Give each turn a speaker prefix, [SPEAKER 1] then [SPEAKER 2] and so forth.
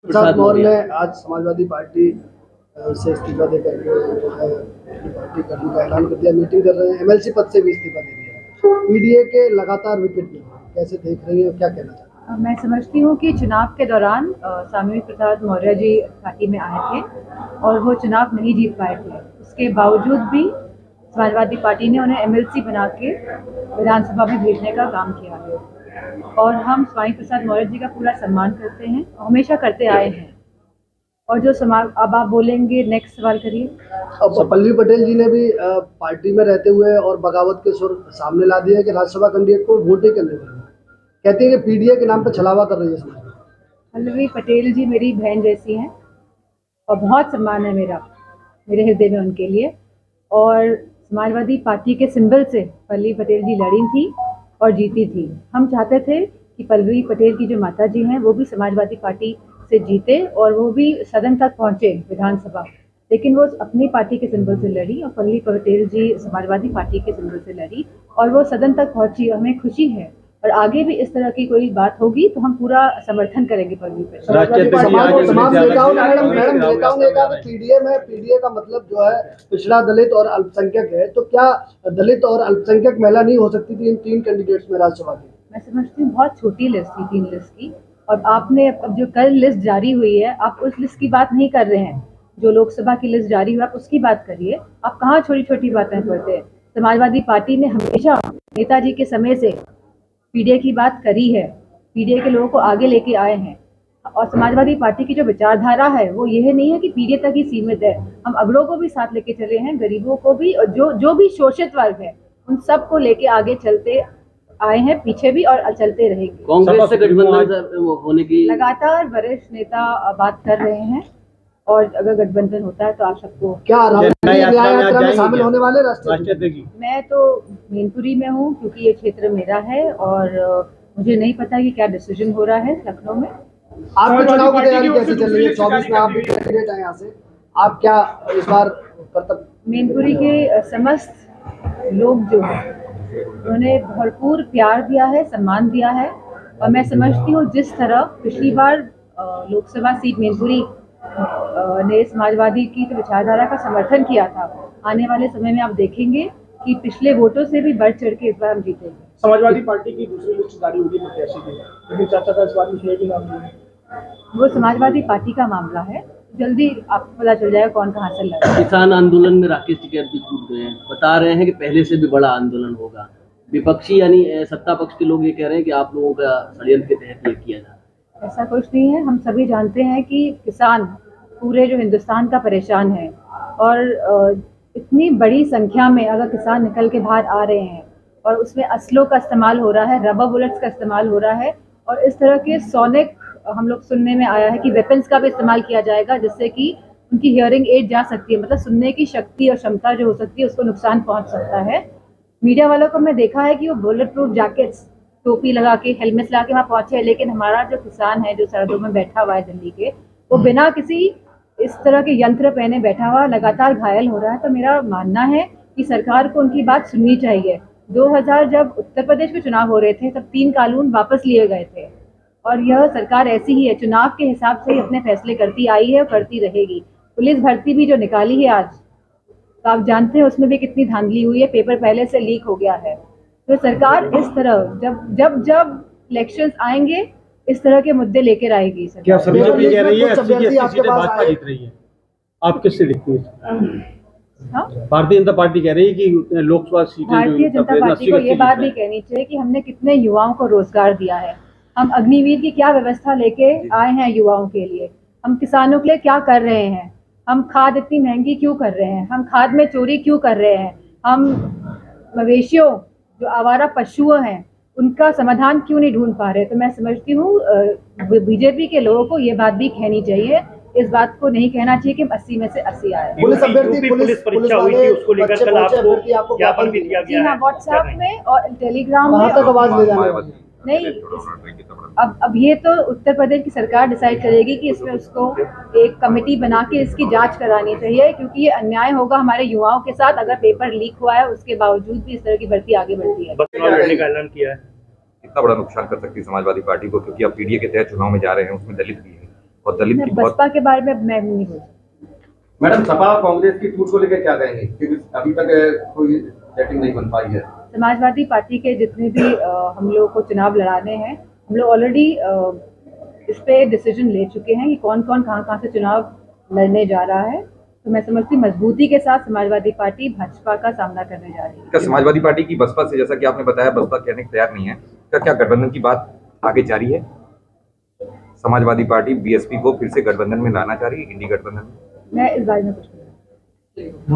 [SPEAKER 1] प्रसाद मौर्य ने आज समाजवादी पार्टी से इस्तीफा देकर के जो है अपनी पार्टी करने का ऐलान कर दिया। मीटिंग कर रहे हैं, एमएलसी पद से भी इस्तीफा दे दिया। पीडीए के लगातार विकेट में कैसे देख रही है और क्या कहना चाहते हैं?
[SPEAKER 2] मैं समझती हूँ कि चुनाव के दौरान स्वामी प्रसाद मौर्य जी पार्टी में आए थे और वो चुनाव नहीं जीत पाए थे। उसके बावजूद भी समाजवादी पार्टी ने उन्हें एमएलसी बना के विधानसभा में भेजने का काम किया है और हम स्वामी प्रसाद मौर्य जी का पूरा सम्मान करते हैं, हमेशा करते आए हैं। और जो समाज, अब आप बोलेंगे, नेक्स्ट सवाल करिए।
[SPEAKER 1] अब पल्लवी पटेल जी ने भी पार्टी में रहते हुए और बगावत के सुर सामने ला दिए कि राज्यसभा कैंडिडेट को वोट ही करने देंगे। कहती है कि पीडीए के नाम पर छलावा कर रही है समाज।
[SPEAKER 2] पल्लवी पटेल जी मेरी बहन जैसी हैं और बहुत सम्मान है मेरे हृदय में उनके लिए। और समाजवादी पार्टी के सिंबल से पल्लवी पटेल जी लड़ी थी और जीती थी। हम चाहते थे कि पल्लवी पटेल की जो माता जी हैं वो भी समाजवादी पार्टी से जीते और वो भी सदन तक पहुंचे, विधानसभा। लेकिन वो अपनी पार्टी के सिंबल से लड़ी और पल्लवी पटेल जी समाजवादी पार्टी के सिंबल से लड़ी और वो सदन तक पहुंची। हमें खुशी है और आगे भी इस तरह की कोई बात होगी तो हम पूरा समर्थन करेंगे पल्लवी पटेल।
[SPEAKER 1] पीडीए का मतलब जो है पिछड़ा, दलित और अल्पसंख्यक है, तो क्या दलित और अल्पसंख्यक महिला नहीं हो सकती थी इन 3 कैंडिडेट्स में राज्यसभा की?
[SPEAKER 2] मैं समझती हूँ बहुत छोटी लिस्ट थी, 3 लिस्ट की। और आपने अब जो कल लिस्ट जारी हुई है, आप उस लिस्ट की बात नहीं कर रहे हैं। जो लोकसभा की लिस्ट जारी हुई आप उसकी बात करिए। आप कहाँ छोटी छोटी बातें करते हैं? समाजवादी पार्टी ने हमेशा नेताजी के समय से पीडीए की बात करी है, पीडीए के लोगों को आगे लेके आए हैं। और समाजवादी पार्टी की जो विचारधारा है वो यह नहीं है कि पीडीए तक ही सीमित है। हम अगड़ों को भी साथ लेके चले हैं, गरीबों को भी, और जो भी शोषित वर्ग है उन सबको लेके आगे चलते आए हैं, पीछे भी और चलते रहेंगे।
[SPEAKER 3] कांग्रेस से गठबंधन होने की
[SPEAKER 2] लगातार वरिष्ठ नेता बात कर रहे हैं और अगर गठबंधन होता है तो आप सबको
[SPEAKER 1] क्या यात्रा में शामिल होने वाले राष्ट्रीय?
[SPEAKER 2] मैं तो मैनपुरी में हूँ क्योंकि ये क्षेत्र मेरा है और मुझे नहीं पता कि क्या डिसीजन हो रहा है लखनऊ में।
[SPEAKER 1] आपके चुनाव की तैयारी कैसे चल रही है? 24 में आप भी कैंडिडेट हैं यहाँ से, आप क्या इस बार कर्तव्य?
[SPEAKER 2] मैनपुरी के समस्त लोग जो है उन्होंने भरपूर प्यार दिया है, सम्मान दिया है। और मैं समझती हूँ जिस तरह पिछली बार लोकसभा सीट मैनपुरी ने समाजवादी की तो विचारधारा का समर्थन किया था, आने वाले समय में आप देखेंगे कि पिछले वोटों से भी बढ़ चढ़ के इस बार हम जीतेंगे।
[SPEAKER 4] समाजवादी पार्टी की दूसरी लिस्ट जारी होगी प्रत्याशी की, लेकिन चर्चा का इस बार मुझे भी नाम नहीं है।
[SPEAKER 2] वो समाजवादी पार्टी का मामला है, जल्दी आपको पता चल जाएगा कौन कहाँ से लड़ा।
[SPEAKER 3] किसान आंदोलन में राकेश टिकैत भी टूट गए हैं, बता रहे हैं कि पहले से भी बड़ा आंदोलन होगा। विपक्षी यानी सत्ता पक्ष के लोग ये कह रहे हैं कि आप लोगों का षड्यंत्र के तहत ये किया जा रहा है।
[SPEAKER 2] ऐसा कुछ नहीं है। हम सभी जानते हैं कि किसान पूरे जो हिंदुस्तान का परेशान है और इतनी बड़ी संख्या में अगर किसान निकल के बाहर आ रहे हैं और उसमें असलों का इस्तेमाल हो रहा है, रबर बुलेट्स का इस्तेमाल हो रहा है और इस तरह के सोनिक, हम लोग सुनने में आया है कि वेपन्स का भी इस्तेमाल किया जाएगा जिससे कि उनकी हियरिंग एड जा सकती है, मतलब सुनने की शक्ति और क्षमता जो हो सकती है उसको नुकसान पहुंच सकता है। मीडिया वालों को मैं देखा है कि वो बुलेट प्रूफ जैकेट्स, टोपी लगा के, हेलमेट लगा के वहाँ पहुंचे, लेकिन हमारा जो किसान है जो सरहदों में बैठा हुआ है दिल्ली के, वो बिना किसी इस तरह के यंत्र पहने बैठा हुआ लगातार घायल हो रहा है। तो मेरा मानना है कि सरकार को उनकी बात सुननी चाहिए। 2000 जब उत्तर प्रदेश में चुनाव हो रहे थे तब 3 कानून वापस लिए गए थे और यह सरकार ऐसी ही है, चुनाव के हिसाब से ही अपने फैसले करती आई है और करती रहेगी। पुलिस भर्ती भी जो निकाली है आज, तो आप जानते हैं उसमें भी कितनी धांधली हुई है, पेपर पहले से लीक हो गया है। तो सरकार इस तरह जब इलेक्शंस आएंगे इस तरह के मुद्दे लेकर आएगी।
[SPEAKER 4] क्या बीजेपी कह रही है भाजपा जीत रही है, आप किससे देखती हैं? भारतीय जनता पार्टी कह रही है कि लोकसभा सीटें,
[SPEAKER 2] भारतीय जनता पार्टी को ये बात भी कहनी चाहिए कि हमने कितने युवाओं को रोजगार दिया है। हम अग्निवीर की क्या व्यवस्था लेके आए हैं युवाओं के लिए, हम किसानों के लिए क्या कर रहे हैं, हम खाद इतनी महंगी क्यों कर रहे हैं, हम खाद में चोरी क्यों कर रहे हैं, हम मवेशियों जो आवारा पशु हैं उनका समाधान क्यों नहीं ढूंढ पा रहे। तो मैं समझती हूँ बीजेपी के लोगों को ये बात भी कहनी चाहिए, इस बात को नहीं कहना चाहिए कि 80 में से 80 आए।
[SPEAKER 4] पुलिस परीक्षा हुई थी, उसको लेकर कल आपको ज्ञापन भी दिया गया है
[SPEAKER 2] व्हाट्सएप में और टेलीग्राम में। नहीं, अब ये तो उत्तर प्रदेश की सरकार डिसाइड करेगी कि इसमें उसको एक कमेटी बना के इसकी जांच करानी चाहिए, क्योंकि ये अन्याय होगा हमारे युवाओं के साथ अगर पेपर लीक हुआ है उसके बावजूद भी इस तरह की भर्ती आगे बढ़ती है।
[SPEAKER 4] लड़ने का ऐलान किया है।
[SPEAKER 5] कितना बड़ा नुकसान कर सकती है समाजवादी पार्टी को, क्योंकि अब पीडीए के तहत चुनाव में जा रहे हैं, उसमें दलित भी है और दलित
[SPEAKER 2] मैं
[SPEAKER 5] की बहुत।
[SPEAKER 2] बसपा के बारे में मैं नहीं बोल सकती।
[SPEAKER 6] मैडम, सपा और कांग्रेस की टूट को लेकर क्या कहेंगे, क्योंकि अभी तक कोई सेटिंग नहीं बन पाई है।
[SPEAKER 2] समाजवादी पार्टी के जितने भी हम लोग को चुनाव लड़ाने हैं, हम लोग ऑलरेडी इस पे डिसीजन ले चुके हैं कि कौन कौन कहाँ से चुनाव लड़ने जा रहा है। तो मैं समझती मजबूती के साथ समाजवादी पार्टी भाजपा का सामना करने जा रही है।
[SPEAKER 5] क्या समाजवादी पार्टी की बसपा से, जैसा कि आपने बताया बसपा कहने को तैयार नहीं है, क्या गठबंधन की बात आगे जारी है? समाजवादी पार्टी बीएसपी को फिर से गठबंधन में लाना चाह रही है, इंडी गठबंधन में?
[SPEAKER 2] मैं इस बारे में कुछ नहीं